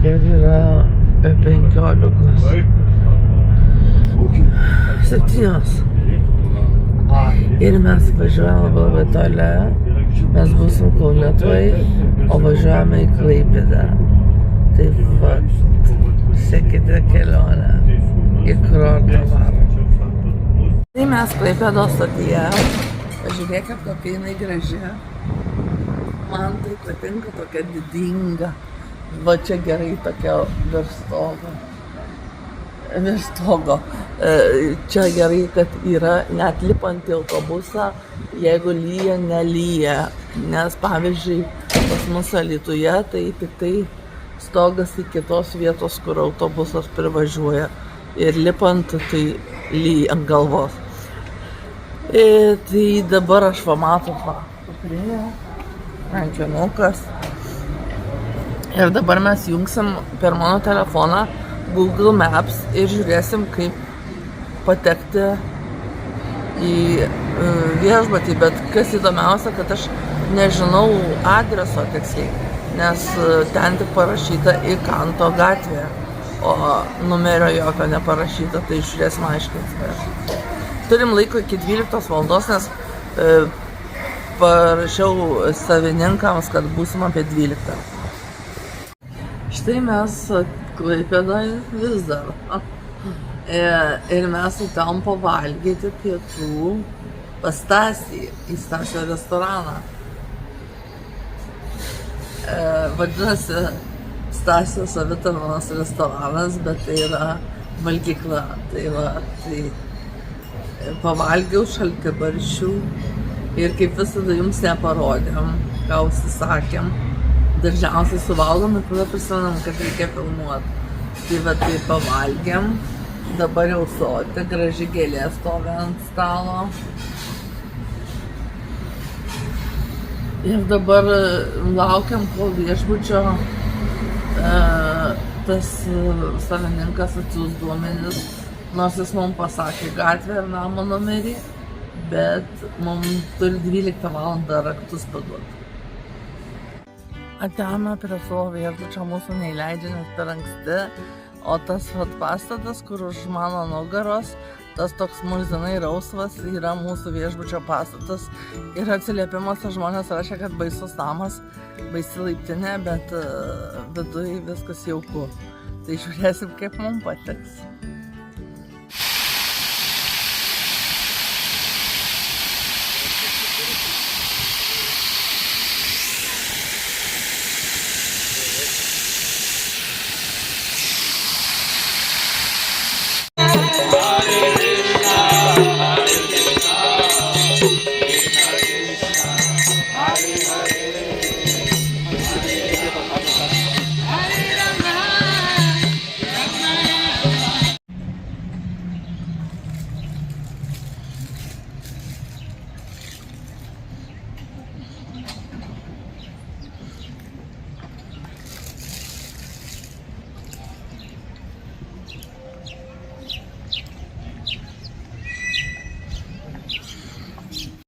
Ir yra be 15. 7. Ir mes važiuojame labai toli. Mes būsim Kaune tuoj, o važiuojame į Klaipėdą. Taip pat sekite kelionę į kurortą varom. Tai mes Klaipėdos stotyje. Pažiūrėkit, kokia jinai graži. Man tai patinka, tokia didinga. Va čia gerai tokia virš stogo. Čia gerai, kad yra net lipant į autobusą, jeigu lyja, nelyja. Nes pavyzdžiui, pas mus Alytuje tai tik tai stogas į kitos vietos, kur autobusas privažiuoja. Ir lipant tai lyja ant galvos. Tai dabar aš matot, kuprinė, rankinukas. Ir dabar mes jungsim per mano telefoną Google Maps ir žiūrėsim, kaip patekti į viešbutį. Bet kas įdomiausia, kad aš nežinau adreso tiksliai, nes ten tik parašyta į Kanto gatvę, o numerio jokio neparašyta, tai žiūrėsim aiškiai. Turim laiko iki 12 valandos, nes parašiau savininkams, kad būsim apie 12. Štai mes Klaipėdoje vis dar. Ir mes atėjom pavalgyti pietų pas Stasį į Stasio restoraną. Vadinasi Stasio savitarnos restoranas, bet tai yra valgykla. Tai pavalgiau šaltibarščių ir kaip visada jums neparodėm, ką užsisakėm. Dažniausiai suvalgom ir tada prisimenam, kad reikia filmuoti. Tai va tai pavalgėm, dabar jau soti, graži gėlė stovi ant stalo. Ir dabar laukiam, kol viešbučio tas savininkas atsiųs duomenis, nors jis mums pasakė gatvę ir namo numerį, bet mums turi 12 valandą raktus paduoti. Atėjome prie savo viešbučio, mūsų neįleidžia, nes per anksti, o tas pastatas, kur už mano nugaros, tas toks muzinai rausvas, yra mūsų viešbučio pastatas. Ir atsiliepimuose žmonės rašė, kad baisus namas, baisi laiptinė, bet viduj viskas jauku. Tai žiūrėsim, kaip mums patiks.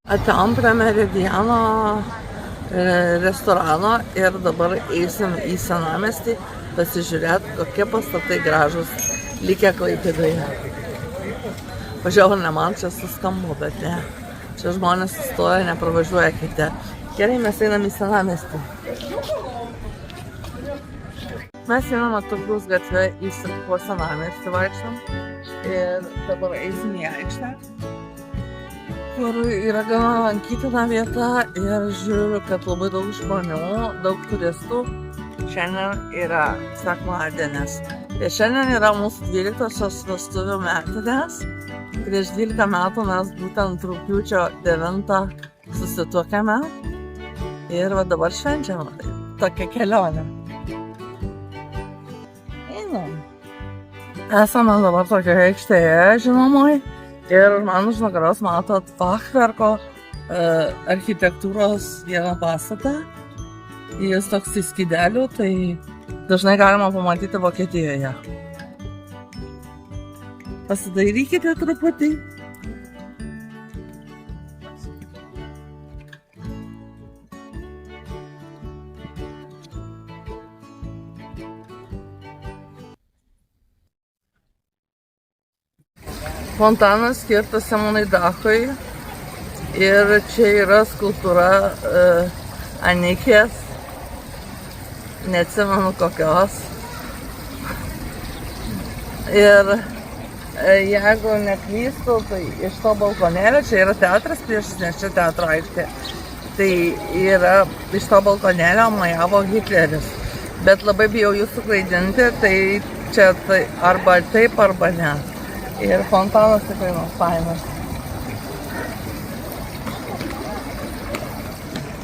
Atėjom prie Meridiano restorano ir dabar eisim į senamiestį pasižiūrėti, kokie pastatai gražus likę Klaipėdoje. Pažiūrėjau, ne man čia suskambu, bet ne. Čia žmonės sustoja, nepravažiuoja kiti. Gerai, mes einam į senamiestį. Mes einam Turgaus gatvę į senamiestį vaikštam ir dabar eisim į aikštę, kur yra gana lankytina vieta ir žiūriu, kad labai daug žmonių, daug turistų. Šiandien yra sekmadienis. Ir šiandien yra mūsų 12-osios vestuvių metinės. Prieš 12 metų mes būtent rugpjūčio 9 susituokėme. Ir va dabar švenčiame tokią kelionę. Einam. Esame dabar tokioje aikštėje, žinomoj. Ir man už nugaros matot Fachwerko architektūros vieną pastatą. Jis toks į skydelių, tai dažnai galima pamatyti Vokietijoje. Pasidairykite truputį. Fontanas skirtas Simonui Dachui ir čia yra skulptūra Anikės, neatsimenu kokios. Ir jeigu neklystu, tai iš to balkonėlio, čia yra teatras priešais, nes čia teatro aikštė, tai yra iš to balkonėlio majavo Hitleris. Bet labai bijau jūs suklaidinti, tai čia tai arba taip, arba ne. Ir fontanas tikrai fainas.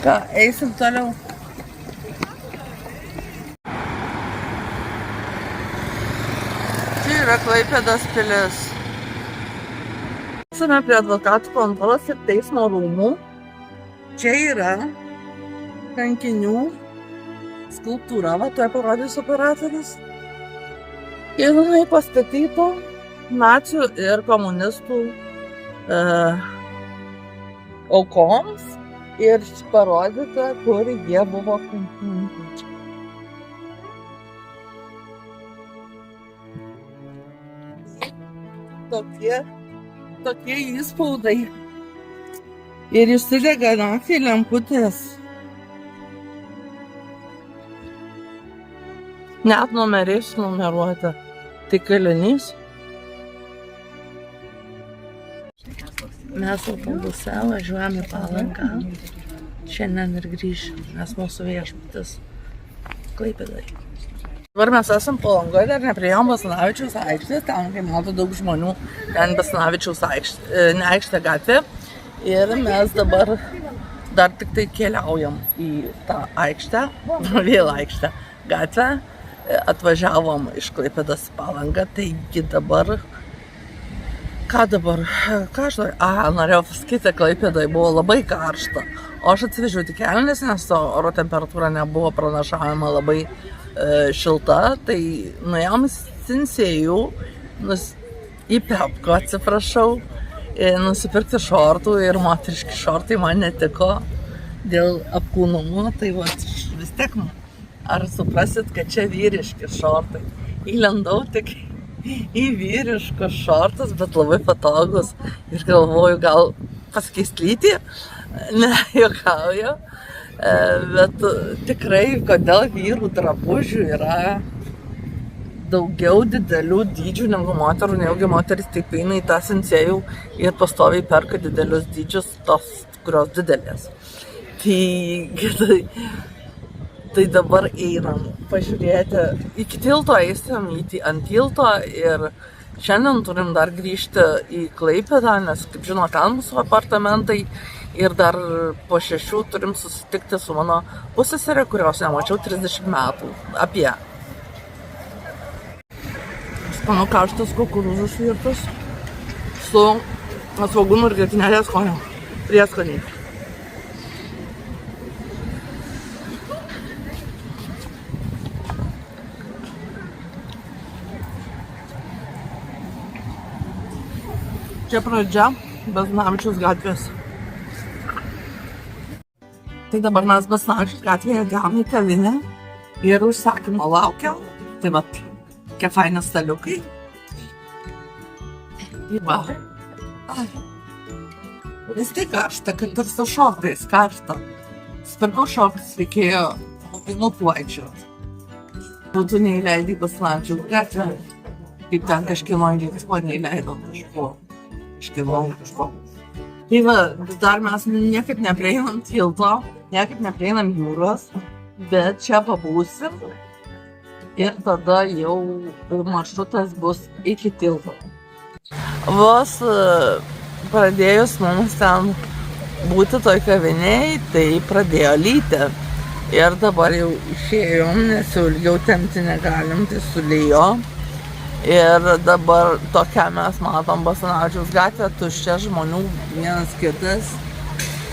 Ką, eisim toliau. Čia yra Klaipėdos pilis. Esame prie advokatų kontoros ir teismo rūmų. Čia yra kankinių skulptūra, va, tuoj parodys operatorius. Ir jinai pastatyta nacių ir komunistų aukoms ir parodyta, kur jie buvo kankinti. Tokie įspaudai. Ir išsidega naktį lemputės. Net numeriai sunumeruota. Tai kalinys. Mes autobuse važiuojam į Palangą. Šiandien ir grįšim, nes mūsų viešbutis Klaipėdoj. Dabar mes esam Palangoje, dar nepriėjom Basanavičiaus aikštės, ten, kai mato daug žmonių, ten Basanavičiaus aikštė, ne aikštė gatvė. Ir mes dabar dar tik tai keliaujam į tą aikštę, vėl aikštę gatvę. Atvažiavom iš Klaipėdos į Palangą, taigi dabar, ką aš norėjau pasakyti, Klaipėdoje buvo labai karšta, o aš atsivežiau tik kelnes, nes oro temperatūra nebuvo pranašavimo labai šilta, tai nuėjom į Sinsėjų, į Pepko, atsiprašau, nusipirkti šortų ir moteriški šortai man netiko dėl apkūnumo, tai vis tiek ar suprasit, kad čia vyriški šortai. Įlendau tik į vyriškus šortus, bet labai patogus. Ir galvoju, gal pasikeist lytį? Ne, juokauju. Bet tikrai, kodėl vyrų drabužių yra daugiau didelių dydžių negu moterų, nejaugi moteris taip eina į tą Sinsėjų ir pastoviai perka didelius dydžius, tos, kurios didelės. Tai dabar einam pažiūrėti, iki tilto eisim ant tilto ir šiandien turim dar grįžti į Klaipėdą, nes, kaip žinot, ten mūsų apartamentai ir dar po 6 turim susitikti su mano pusseserė, kurios nemačiau 30 metų, apie. Skanu karštas kukurūzų svirtas su svogūnų ir grietinėlės skonio prieskoniai. Čia pradžia Basanavičiaus gatvės. Tai dabar mes Basanavičiaus gatvėje gavom į kavinę ir užsakymo laukiam. Tai vat, kokie faini staliukai. Va. Vis tai karšta, kad ir su šortais karšta. Spirkau šortais reikėjo mokinukų vaikščiot. Būtų neįleidai Basanavičiaus gatvę. Kaip ten kažkieno neįleido kažko. Tai va, dar mes niekaip neprieinam tilto, niekaip neprieinam jūros, bet čia pabūsim ir tada jau maršrutas bus iki tilto. Vos pradėjus mums ten būti toj kavinėj, tai pradėjo lyti. Ir dabar jau išėjom, nes jau ilgiau tempti negalim, tai sulijo. Ir dabar tokia mes matom Basanavičiaus gatvę, tuščia žmonių vienas kitas.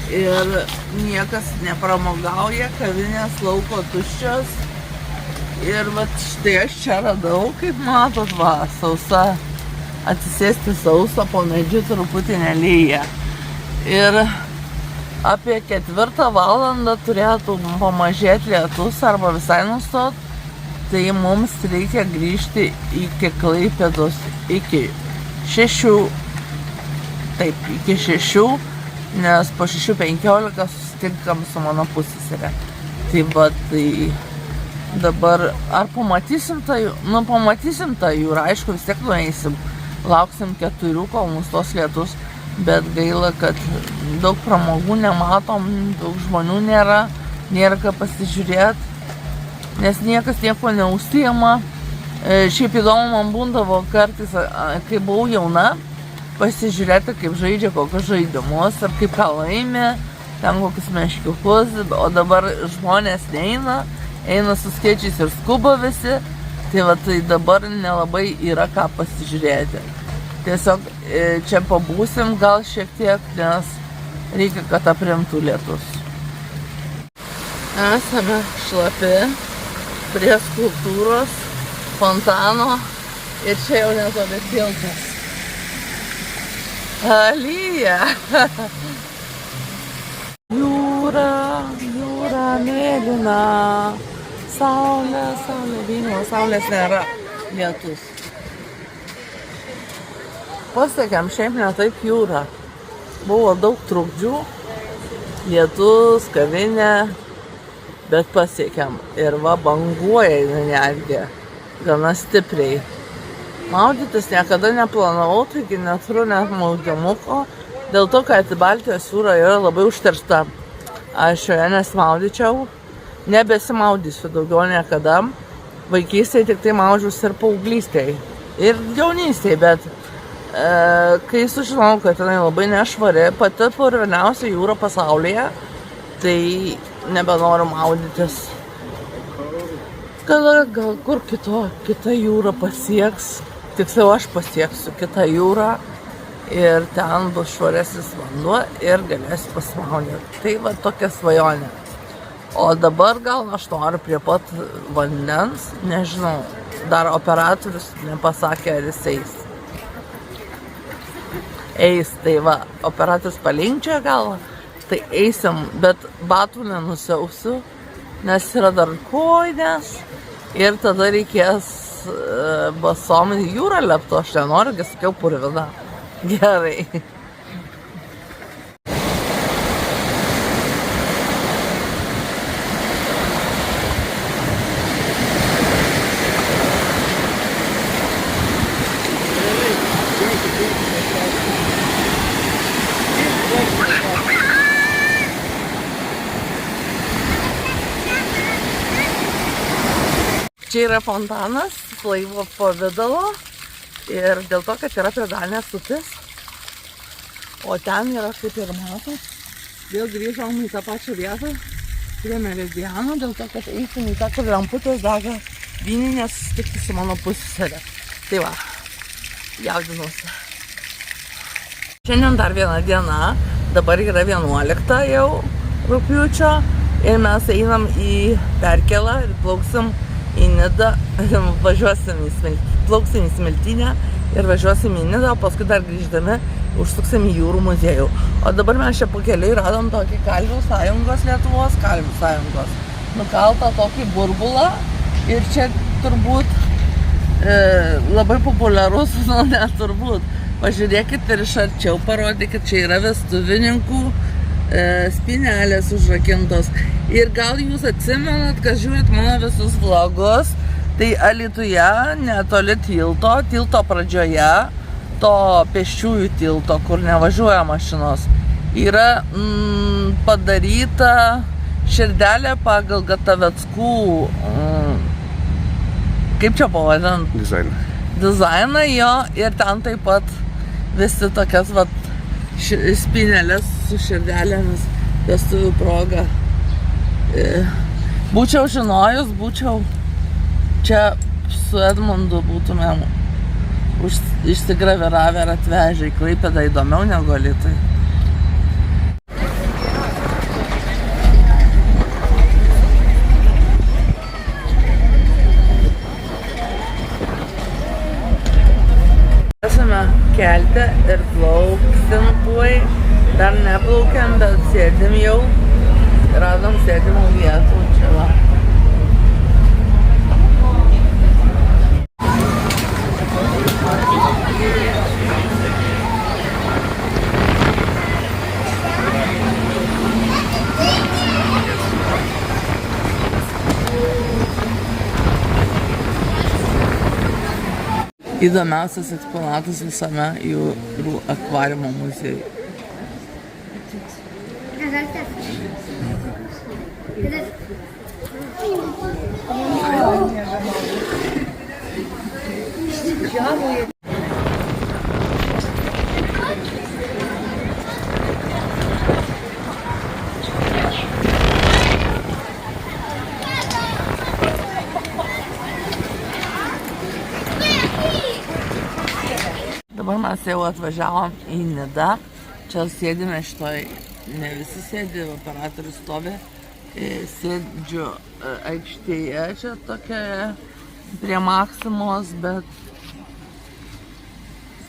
Ir niekas nepramogauja, kavinės lauko tuščios. Ir vat štai aš čia radau, kaip matot, va, sausa, atsisėsti sausa, po medžiu truputį nelyja. Ir apie 4 valandą turėtų pamažėti lietus arba visai nustot. Tai mums reikia grįžti iki Klaipėdos iki 6 taip, iki 6, nes po 6:15 susitinkam su mano pusseserė. Tai va, tai dabar ar pamatysim tą jūrą? Nu, pamatysim tą jūrą, aišku, vis tiek nueisim. Lauksim 4, kol nustos lietus, bet gaila, kad daug pramogų nematom, daug žmonių nėra ką pasižiūrėti, nes niekas nieko neužsiima. Šiaip įdomu man būdavo kartais, kai buvau jauna, pasižiūrėti, kaip žaidžia kokius žaidimus ar kaip ką laimi, ten kokius meškiukus, o dabar žmonės eina su skėčiais ir skuba visi, tai va, tai dabar nelabai yra ką pasižiūrėti. Tiesiog čia pabūsim gal šiek tiek, nes reikia, kad aprimtų lietus. Esame šlapi prie skulptūros, fontano ir čia jau netoli tiltas. Lyja. Jūra mėlyna. Saulė, vyno, saulės nėra, lietus. Pasiekėm šiaip ne taip jūrą. Buvo daug trukdžių, lietus, kavinė, bet pasiekėm. Ir va, banguoja netgi, gana stipriai. Maudytis niekada neplanavau, taigi neturiu net maudymuko, dėl to, kad Baltijos jūra yra labai užteršta. Aš joje nesimaudyčiau, nebesimaudysiu daugiau niekada. Vaikystėje tik tai maudžiausi ir paauglystėje. Ir jaunystėje, bet kai sužinojau, kad jinai labai nešvari, pati purviniausia jūra pasaulyje, tai nebenoriu maudytis. Gal kur kita jūra pasieks, tiksliau aš pasieksiu kitą jūrą ir ten bus švaresnis vanduo ir galėsiu pasimaudyti. Tai va tokia svajonė. O dabar gal aš noriu prie pat vandens, nežinau, dar operatorius nepasakė, ar jis eis. Tai va, operatorius palinkčia gal, tai eisim, bet batų nenusiausiu, nes yra dar kojinės ir tada reikės basom į jūrą lepto, aš nenoriu, kai sakiau purvina. Gerai. Čia yra fontanas, laivo pavidalo ir dėl to, kad yra prie Danės upės, o ten yra, kaip ir matot, vėl grįžom į tą pačią vietą, prie Meridiano, dėl to, kad eisim į tą, kur lemputės dega vyninės, susitikti su mano pusseserė. Tai va, jaudinuosi. Šiandien dar viena diena, dabar yra 11 jau rugpjūčio ir mes einam į Perkėlą ir plauksim į Nidą, plauksim į Smiltynę ir važiuosim į Nidą, o paskui dar grįždami užsuksim į jūrų muziejų. O dabar mes čia po keliui radom tokį Kalvių sąjungos, Lietuvos Kalvių sąjungos nukaltą tokį burbulą ir čia turbūt labai populiarus, nu ne turbūt. Pažiūrėkit ir iš arčiau, parodykit, čia yra vestuvininkų spynelės užrakintos. Ir gal jūs atsimenat, kad žiūrit mano visus vlogus, tai Alytuje netoli tilto pradžioje, to pėsčiųjų tilto, kur nevažiuoja mašinos, yra padaryta širdelė pagal Gataveckų, kaip čia pavadint? Dizainą jo, ir ten taip pat visi tokias vat spynelės su širdelėmis vestuvių proga. Būčiau žinojus, būčiau čia su Edmundu būtumėm išsigraviravę ir atvežę į Klaipėdą, įdomiau negu Alytui. Esame kelte ir plauksim tuoj. Dar neplaukiam, bet sėdim jau. Radom sėdimo vietų čia va. įdomiausias eksponatas visame jūrų akvariumo muziejuje. Dabar mes jau atvažiavom į Nidą. Čia sėdime šitoj, ne visi sėdi, operatorius stovi. Sėdžiu aikštėje čia tokia prie Maksimos, bet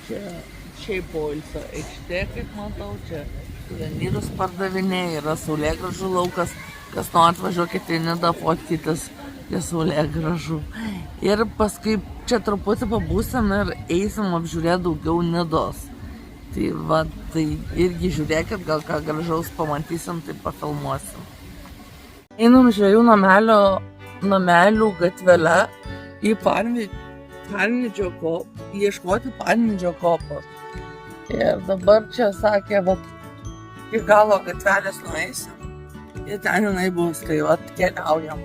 čia šiaip poilsio aikštė, kaip matau, čia suvenyrus pardavinėja, yra saulėgrąžų laukas. Kas nori atvažiuokite į Nidą fotkytis prie saulėgrąžų. Ir paskui čia truputį pabūsim ir eisim apžiūrėti daugiau Nidos. Tai va, tai irgi žiūrėkit, gal ką gražaus pamatysim, tai pafilmuosim. Einam žvejų namelių gatvelę į Parnidžio kopą, ieškoti Parnidžio kopos. Ir dabar čia sakė, va, į galo gatvelės nueisim. Ir ten jinai bus, tai va, keliaujam.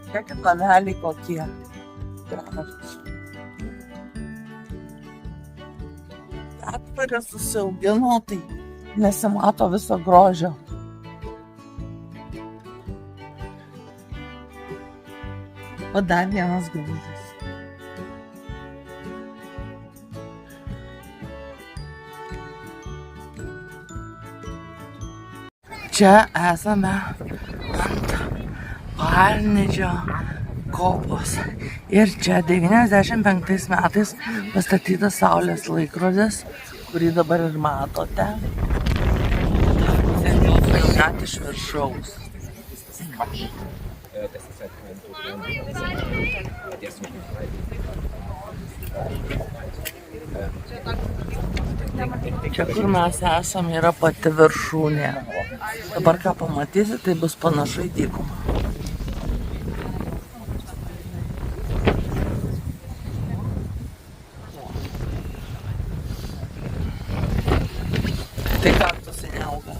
Žiūrėkit nameliai kokie. Gražus. Atvarė susiaugino, tai nesimato viso grožio. O dar vienas gražus. Čia esame ant Parnidžio kopos. Ir čia 95 metais pastatytas saulės laikrodis, kurį dabar ir matote. Net iš viršaus. Čia, kur mes esam, yra pati viršūnė. Dabar ką pamatysi, tai bus panašu į dykumą. Tai kaktusai neauga.